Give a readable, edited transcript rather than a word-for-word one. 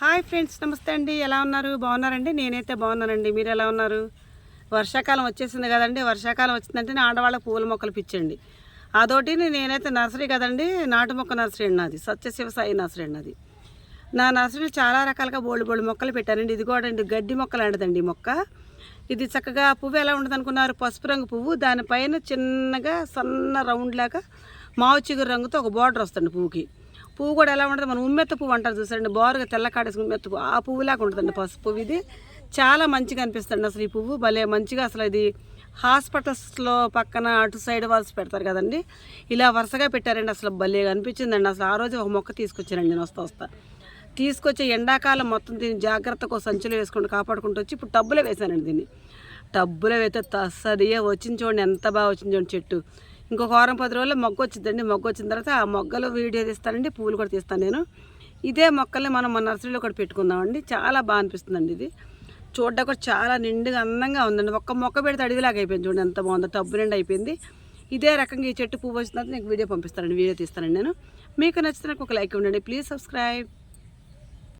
Hi friends, నమస్తే అండి. ఎలా ఉన్నారు? బాగున్నారండి? నేనైతే బాగున్నానండి. మీరు ఎలా ఉన్నారు? వర్షాకాలం వచ్చేసింది కదండి. వర్షాకాలం వచ్చిందంటే ఆడవాళ్ళకి పూల మొక్కలు పిచ్చండి. అదొకటి నేనైతే నర్సరీ కదండి, నాటు మొక్క నర్సరీ అండి నాది, సత్యశివ సాయి నర్సరీ అండి అది. నా నర్సరీలో చాలా రకాలుగా బోల్డ్ మొక్కలు పెట్టానండి. ఇది కూడా అండి గడ్డి మొక్క లాంటిదండి ఈ మొక్క. ఇది చక్కగా పువ్వు ఎలా ఉంటుంది అనుకున్నారు? పసుపు రంగు పువ్వు, దానిపైన చిన్నగా సన్న రౌండ్ లాగా మావు చిగురు రంగుతో ఒక బార్డర్ వస్తుంది పువ్వుకి. పువ్వు కూడా ఎలా ఉంటుంది, మనం ఉమ్మెత్త పువ్వు అంటారు చూసారండి, బారుగా తెల్లకాడేసి ఉమ్మెత్త పువ్వు, ఆ పువ్వులాగా ఉంటుందండి పసుపు పువ్వు. ఇది చాలా మంచిగా అనిపిస్తుంది అసలు ఈ పువ్వు, భలే మంచిగా. అసలు ఇది హాస్పిటల్స్లో పక్కన అటు సైడ్ వాల్స్ పెడతారు కదండి, ఇలా వరుసగా పెట్టారండి. అసలు భలే అనిపించిందండి. అసలు ఆ రోజు ఒక మొక్క తీసుకొచ్చానండి నేను వస్తా తీసుకొచ్చి ఎండాకాలం మొత్తం దీన్ని జాగ్రత్తగా సంచులు వేసుకుంటూ కాపాడుకుంటూ వచ్చి ఇప్పుడు టబ్బులో వేసానండి. దీన్ని టబ్బులో వేస్తే తస్సదియే వచ్చింది చూడండి, ఎంత బాగా వచ్చింది చూడండి చెట్టు. ఇంకొక వారం 10 రోజుల్లో మొగ్గ వచ్చిందండి. మొగ్గ వచ్చిన తర్వాత ఆ మొగ్గలు వీడియో తీస్తానండి, పువ్వులు కూడా తీస్తాను నేను. ఇదే మొక్కల్ని మనం మన నర్సరీలో కూడా పెట్టుకుందామండి. చాలా బాగా అనిపిస్తుందండి. ఇది చూడ్డానికి కూడా చాలా నిండుగా అందంగా ఉందండి. ఒక్క మొక్క పెడితే అడవిలాగా అయిపోయింది చూడండి, ఎంత బాగుందో, టబ్బు నిండా అయిపోయింది. ఇదే రకంగా ఈ చెట్టు పువ్వు వచ్చిన తర్వాత నీకు వీడియో పంపిస్తానండి, వీడియో తీస్తానండి నేను. మీకు నచ్చితే నాకు ఒక లైక్ ఇవ్వండి. Please subscribe.